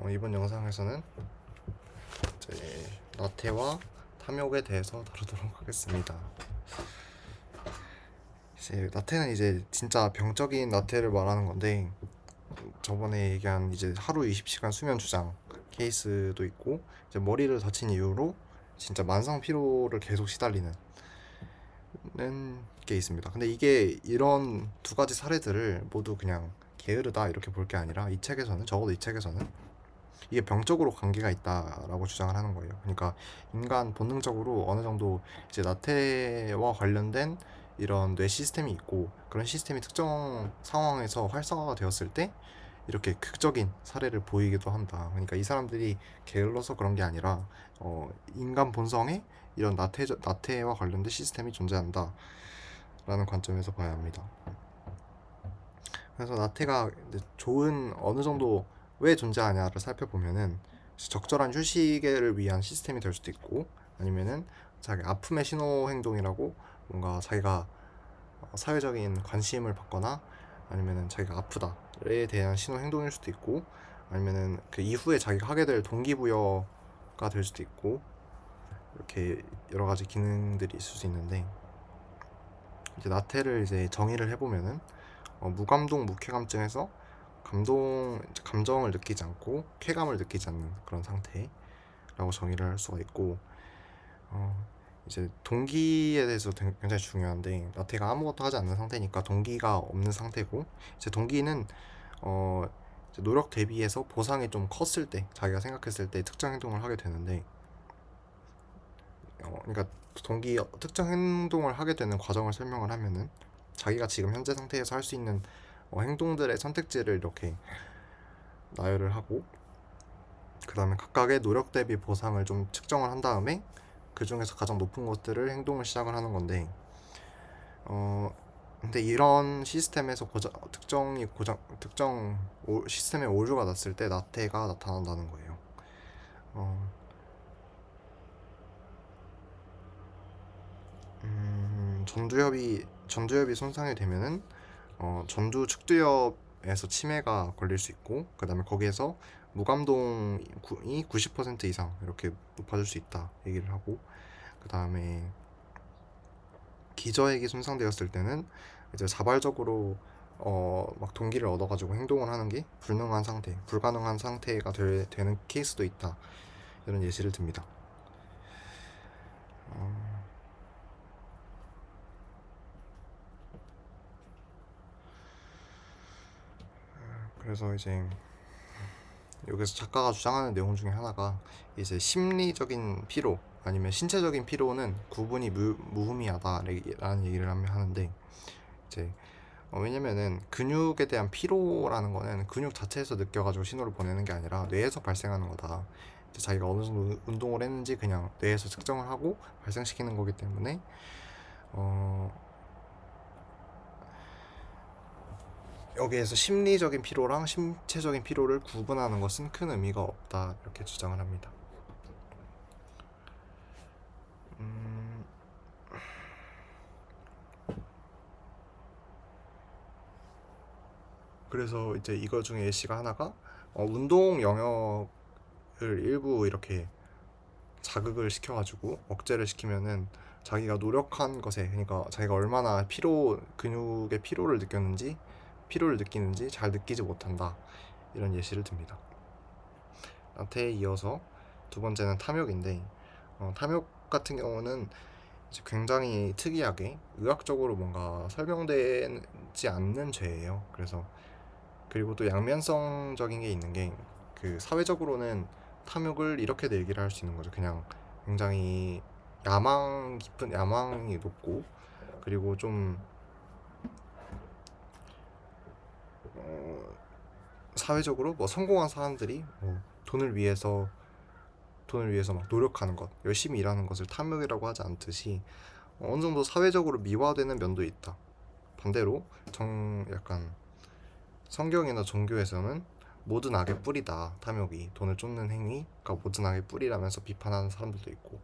이번 영상에서는 이제 나태와 탐욕에 대해서 다루도록 하겠습니다. 이제 나태는 이제 진짜 병적인 나태를 말하는 건데, 저번에 얘기한 이제 하루 20시간 수면 주장 케이스도 있고, 이제 머리를 다친 이후로 진짜 만성 피로를 계속 시달리는 게 있습니다. 근데 이게 이런 두 가지 사례들을 모두 그냥 게으르다 이렇게 볼 게 아니라, 이 책에서는, 적어도 이 책에서는 이게 병적으로 관계가 있다라고 주장을 하는 거예요. 그러니까 인간 본능적으로 어느 정도 이제 나태와 관련된 이런 뇌 시스템이 있고, 그런 시스템이 특정 상황에서 활성화가 되었을 때 이렇게 극적인 사례를 보이기도 한다. 그러니까 이 사람들이 게을러서 그런 게 아니라 인간 본성에 이런 나태와 관련된 시스템이 존재한다 라는 관점에서 봐야 합니다. 그래서 나태가 좋은 어느 정도 왜 존재하냐를 살펴보면은 적절한 휴식을 위한 시스템이 될 수도 있고, 아니면은 자기 아픔의 신호 행동이라고, 뭔가 자기가 사회적인 관심을 받거나 아니면은 자기가 아프다에 대한 신호 행동일 수도 있고, 아니면은 그 이후에 자기가 하게 될 동기부여가 될 수도 있고, 이렇게 여러 가지 기능들이 있을 수 있는데, 이제 나태를 이제 정의를 해보면은 무감동 무쾌감증에서 감정을 느끼지 않고 쾌감을 느끼지 않는 그런 상태라고 정의를 할 수가 있고, 이제 동기에 대해서 굉장히 중요한데, 나태가 아무것도 하지 않는 상태니까 동기가 없는 상태고, 이제 동기는 이제 노력 대비해서 보상이 좀 컸을 때, 자기가 생각했을 때 특정 행동을 하게 되는데, 그러니까 특정 행동을 하게 되는 과정을 설명을 하면은, 자기가 지금 현재 상태에서 할 수 있는 행동들의 선택지를 이렇게 나열을 하고, 그 다음에 각각의 노력 대비 보상을 좀 측정을 한 다음에 그 중에서 가장 높은 것들을 행동을 시작을 하는 건데, 근데 이런 시스템에서 특정 시스템에 오류가 났을 때 나태가 나타난다는 거예요. 전두엽이 손상이 되면은 전두 측두엽에서 치매가 걸릴 수 있고, 그 다음에 거기에서 무감동이 90% 이상 이렇게 높아질 수 있다 얘기를 하고, 그 다음에 기저핵이 손상되었을 때는 이제 자발적으로 막 동기를 얻어가지고 행동을 하는 게 불가능한 상태가 되는 케이스도 있다, 이런 예시를 듭니다. 그래서 이제 여기서 작가가 주장하는 내용 중에 하나가, 이제 심리적인 피로 아니면 신체적인 피로는 구분이 무의미하다라는 얘기를 하는데, 이제 왜냐면은 근육에 대한 피로라는 거는 근육 자체에서 느껴가지고 신호를 보내는 게 아니라 뇌에서 발생하는 거다. 이제 자기가 어느 정도 운동을 했는지 그냥 뇌에서 측정을 하고 발생시키는 거기 때문에 여기에서 심리적인 피로랑 신체적인 피로를 구분하는 것은 큰 의미가 없다, 이렇게 주장을 합니다. 그래서 이제 이거 중에 예시가 하나가, 운동 영역을 일부 이렇게 자극을 시켜가지고 억제를 시키면은 자기가 노력한 것에, 그러니까 자기가 얼마나 근육의 피로를 느끼는지 잘 느끼지 못한다, 이런 예시를 듭니다. 나태에 이어서 두 번째는 탐욕인데, 탐욕 같은 경우는 이제 굉장히 특이하게 의학적으로 뭔가 설명되지 않는 죄예요. 그리고 또 양면성적인 게 있는 게, 그 사회적으로는 탐욕을 이렇게도 얘기를 할 수 있는 거죠. 그냥 굉장히 야망이 높고, 그리고 좀 사회적으로 뭐 성공한 사람들이 돈을 위해서 막 노력하는 것, 열심히 일하는 것을 탐욕이라고 하지 않듯이, 어느 정도 사회적으로 미화되는 면도 있다. 반대로 약간 성경이나 종교에서는 모든 악의 뿌리다, 탐욕이, 돈을 쫓는 행위가 모든 악의 뿌리라면서 비판하는 사람들도 있고,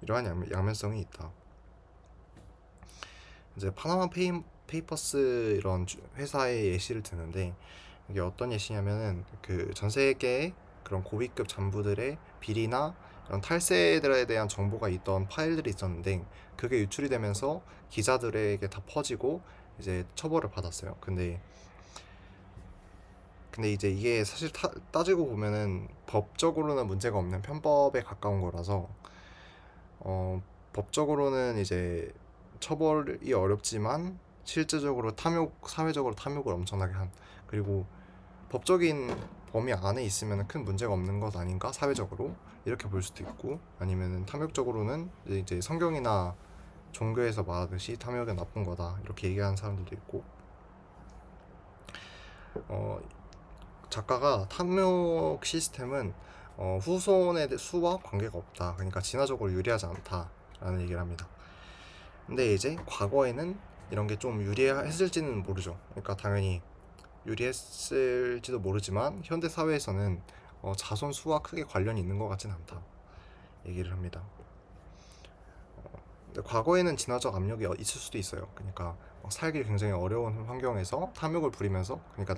이러한 양면성이 있다. 이제 페이퍼스 이런 회사의 예시를 드는데, 이게 어떤 예시냐면은 그 전 세계의 그런 고위급 잔부들의 비리나 이런 탈세들에 대한 정보가 있던 파일들이 있었는데 그게 유출이 되면서 기자들에게 다 퍼지고 이제 처벌을 받았어요. 근데 이제 이게 사실 따지고 보면은 법적으로는 문제가 없는 편법에 가까운 거라서 법적으로는 이제 처벌이 어렵지만 실제적으로 사회적으로 탐욕을 엄청나게 한, 그리고 법적인 범위 안에 있으면 큰 문제가 없는 것 아닌가 사회적으로 이렇게 볼 수도 있고, 아니면은 탐욕적으로는 이제 성경이나 종교에서 말하듯이 탐욕은 나쁜 거다 이렇게 얘기하는 사람들도 있고, 어, 작가가 탐욕 시스템은 후손의 수와 관계가 없다, 그러니까 진화적으로 유리하지 않다라는 얘기를 합니다. 근데 이제 과거에는 이런 게 좀 유리했을지는 모르죠. 그러니까 당연히 유리했을지도 모르지만 현대 사회에서는 자손 수와 크게 관련이 있는 것 같진 않다 얘기를 합니다. 근데 과거에는 진화적 압력이 있을 수도 있어요. 그러니까 살기 굉장히 어려운 환경에서 탐욕을 부리면서, 그러니까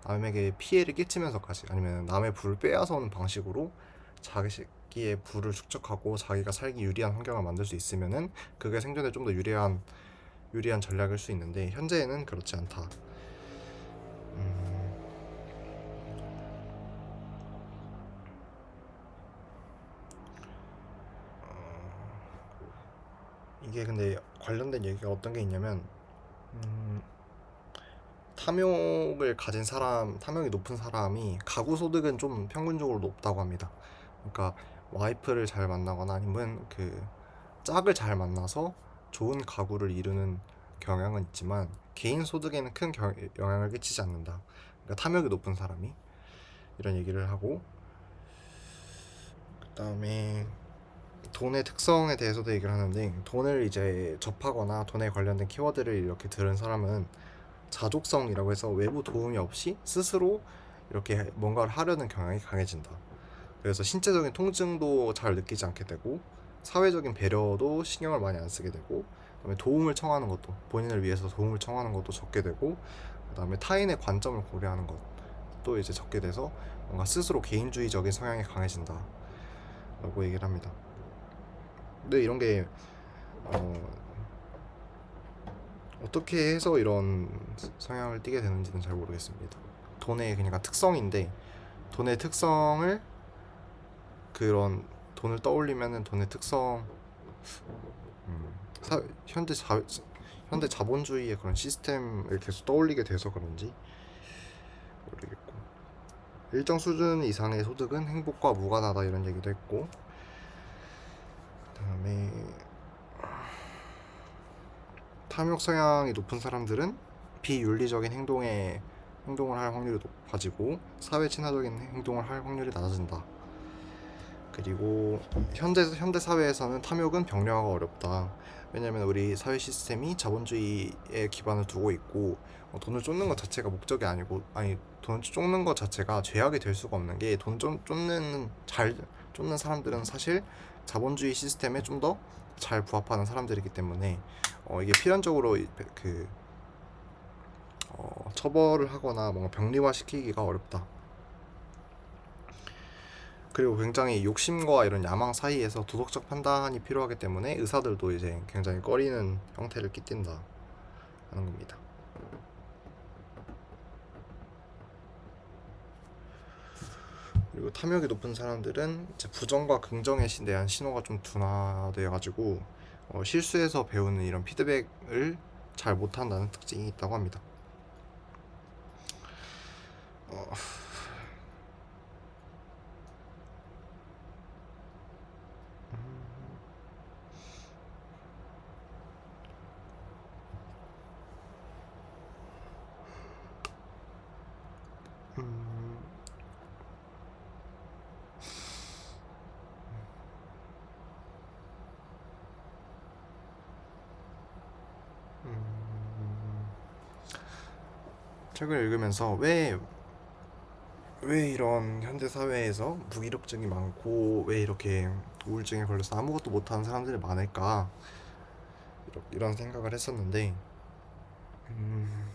남에게 피해를 끼치면서까지, 아니면 남의 부를 빼앗아오는 방식으로 자기의 부를 축적하고 자기가 살기 유리한 환경을 만들 수 있으면은 그게 생존에 좀 더 유리한 전략일 수 있는데, 현재에는 그렇지 않다. 음, 이게 근데 관련된 얘기가 어떤 게 있냐면, 음, 탐욕이 높은 사람이 가구 소득은 좀 평균적으로 높다고 합니다. 그러니까 와이프를 잘 만나거나 아니면 그 짝을 잘 만나서 좋은 가구를 이루는 경향은 있지만 개인 소득에는 큰 영향을 끼치지 않는다. 그러니까 탐욕이 높은 사람이 이런 얘기를 하고, 그다음에 돈의 특성에 대해서도 얘기를 하는데, 돈을 이제 접하거나 돈에 관련된 키워드를 이렇게 들은 사람은 자족성이라고 해서 외부 도움이 없이 스스로 이렇게 뭔가를 하려는 경향이 강해진다. 그래서 신체적인 통증도 잘 느끼지 않게 되고, 사회적인 배려도 신경을 많이 안 쓰게 되고, 그다음에 도움을 청하는 것도, 본인을 위해서 도움을 청하는 것도 적게 되고, 그다음에 타인의 관점을 고려하는 것도 이제 적게 돼서 뭔가 스스로 개인주의적인 성향이 강해진다 라고 얘기를 합니다. 근데 이런 게 어, 어떻게 해서 이런 성향을 띠게 되는지는 잘 모르겠습니다. 돈의 그러니까 특성인데, 돈의 특성을 그런 돈을 떠올리면은 돈의 특성, 음, 사, 현대 자 현대 자본주의의 그런 시스템을 계속 떠올리게 돼서 그런지 모르겠고, 일정 수준 이상의 소득은 행복과 무관하다 이런 얘기도 했고, 그다음에 탐욕 성향이 높은 사람들은 비윤리적인 행동을 할 확률이 높아지고 사회 친화적인 행동을 할 확률이 낮아진다. 그리고 현대 사회에서는 탐욕은 병렬화가 어렵다. 왜냐하면 우리 사회 시스템이 자본주의에 기반을 두고 있고, 돈을 쫓는 것 자체가 목적이 아니고, 아니 돈을 쫓는 것 자체가 죄악이 될 수가 없는 게, 돈 잘 쫓는 사람들은 사실 자본주의 시스템에 좀 더 잘 부합하는 사람들이기 때문에 이게 필연적으로 그 처벌을 하거나 뭔가 병리화시키기가 어렵다. 그리고 굉장히 욕심과 이런 야망 사이에서 도덕적 판단이 필요하기 때문에 의사들도 이제 굉장히 꺼리는 형태를 띠뛴다 하는 겁니다. 그리고 탐욕이 높은 사람들은 이제 부정과 긍정에 대한 신호가 좀 둔화되어가지고 실수에서 배우는 이런 피드백을 잘 못한다는 특징이 있다고 합니다. 어, 음, 음, 책을 읽으면서 왜 이런 현대 사회에서 무기력증이 많고 왜 이렇게 우울증에 걸려서 아무것도 못하는 사람들이 많을까, 이런 생각을 했었는데, 음,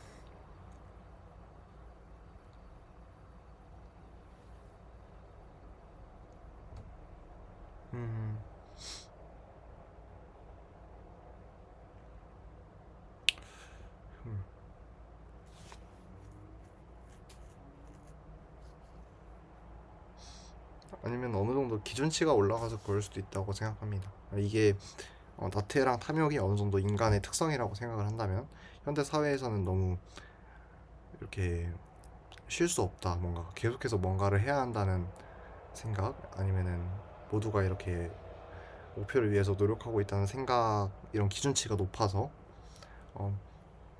아니면 어느 정도 기준치가 올라가서 그럴 수도 있다고 생각합니다. 이게 나태랑 탐욕이 어느 정도 인간의 특성이라고 생각을 한다면 현대 사회에서는 너무 이렇게 쉴 수 없다, 뭔가 계속해서 뭔가를 해야 한다는 생각, 아니면은 모두가 이렇게 목표를 위해서 노력하고 있다는 생각, 이런 기준치가 높아서 어,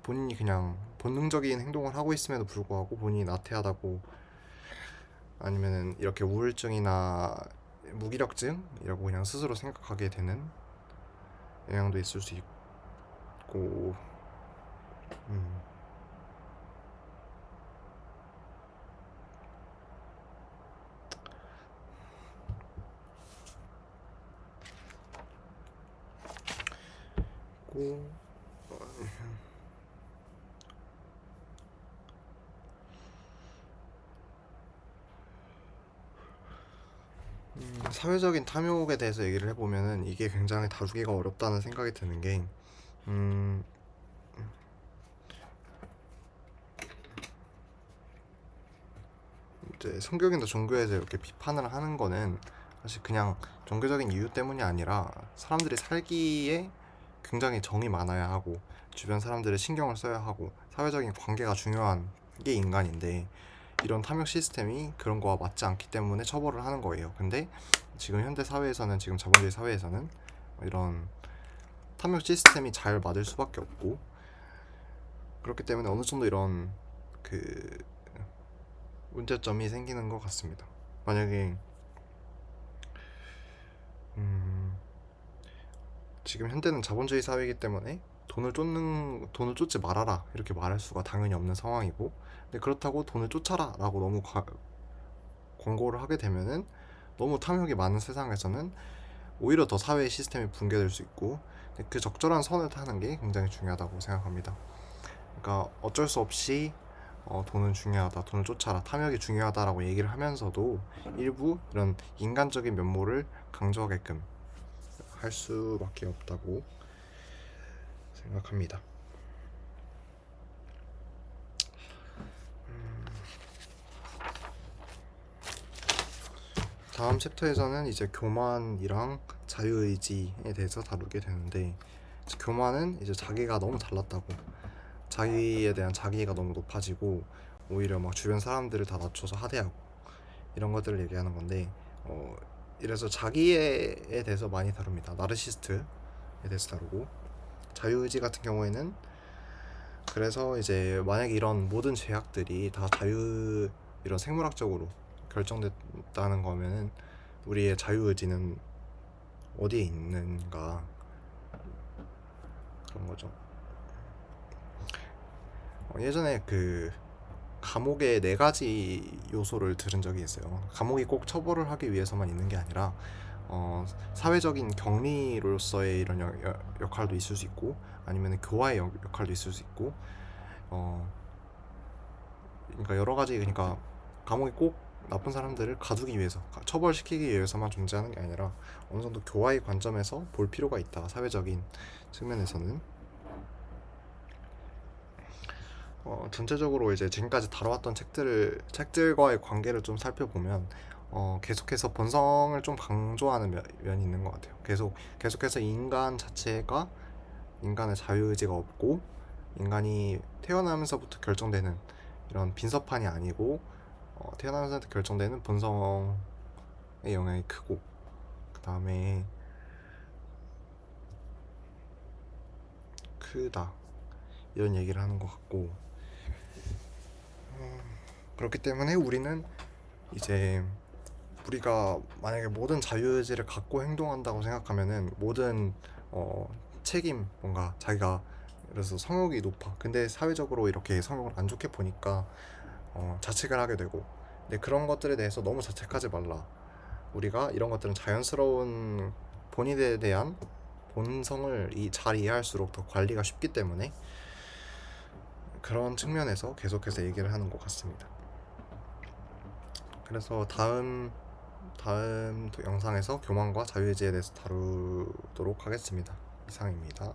본인이 그냥 본능적인 행동을 하고 있음에도 불구하고 본인이 나태하다고, 아니면은 이렇게 우울증이나 무기력증이라고 그냥 스스로 생각하게 되는 영향도 있을 수 있고. 음, 고 사회적인 탐욕에 대해서 얘기를 해보면은 이게 굉장히 다루기가 어렵다는 생각이 드는 게, 음, 이제 성경이나 종교에서 이렇게 비판을 하는 거는 사실 그냥 종교적인 이유 때문이 아니라 사람들이 살기에 굉장히 정이 많아야 하고 주변 사람들의 신경을 써야 하고 사회적인 관계가 중요한 게 인간인데, 이런 탐욕 시스템이 그런 거와 맞지 않기 때문에 처벌을 하는 거예요. 근데 지금 현대 사회에서는, 지금 자본주의 사회에서는 이런 탐욕 시스템이 잘 맞을 수밖에 없고, 그렇기 때문에 어느 정도 이런 그 문제점이 생기는 것 같습니다. 만약에 음, 지금 현대는 자본주의 사회이기 때문에 돈을 쫓지 말아라 이렇게 말할 수가 당연히 없는 상황이고, 근데 그렇다고 돈을 쫓아라라고 너무 권고를 하게 되면은 너무 탐욕이 많은 세상에서는 오히려 더 사회 시스템이 붕괴될 수 있고, 그 적절한 선을 타는 게 굉장히 중요하다고 생각합니다. 그러니까 어쩔 수 없이 돈은 중요하다, 돈을 쫓아라, 탐욕이 중요하다라고 얘기를 하면서도 일부 이런 인간적인 면모를 강조하게끔 할 수밖에 없다고 생각합니다. 다음 챕터에서는 이제 교만이랑 자유의지에 대해서 다루게 되는데, 교만은 이제 자기가 너무 잘났다고, 자기에 대한 자기가 너무 높아지고 오히려 막 주변 사람들을 다 낮춰서 하대하고 이런 것들을 얘기하는 건데, 이래서 자기에 대해서 많이 다룹니다. 나르시스트에 대해서 다루고, 자유의지 같은 경우에는 그래서 이제 만약에 이런 모든 죄악들이 다 이런 생물학적으로 결정됐다는 거면은 우리의 자유의지는 어디에 있는가, 그런 거죠. 예전에 그 감옥의 네 가지 요소를 들은 적이 있어요. 감옥이 꼭 처벌을 하기 위해서만 있는 게 아니라 사회적인 격리로서의 이런 역할도 있을 수 있고, 아니면 교화의 역할도 있을 수 있고, 어, 그러니까 여러 가지, 그러니까 감옥이 꼭 나쁜 사람들을 가두기 위해서, 처벌시키기 위해서만 존재하는 게 아니라 어느 정도 교화의 관점에서 볼 필요가 있다. 사회적인 측면에서는. 전체적으로 이제 지금까지 다뤄왔던 책들과의 관계를 좀 살펴보면 계속해서 본성을 좀 강조하는 면이 있는 것 같아요. 계속해서 인간 자체가, 인간의 자유의지가 없고 인간이 태어나면서부터 결정되는 이런 빈서판이 아니고, 태어나면서부터 결정되는 본성의 영향이 크고, 그 다음에 크다, 이런 얘기를 하는 것 같고, 그렇기 때문에 우리는 이제 우리가 만약에 모든 자유의지를 갖고 행동한다고 생각하면은 모든 어, 책임, 뭔가 자기가, 그래서 성욕이 높아, 근데 사회적으로 이렇게 성욕을 안 좋게 보니까 자책을 하게 되고, 근데 그런 것들에 대해서 너무 자책하지 말라, 우리가 이런 것들은 자연스러운 본인에 대한 본성을 잘 이해할수록 더 관리가 쉽기 때문에 그런 측면에서 계속해서 얘기를 하는 것 같습니다. 그래서 다음 영상에서 교만과 자유의지에 대해서 다루도록 하겠습니다. 이상입니다.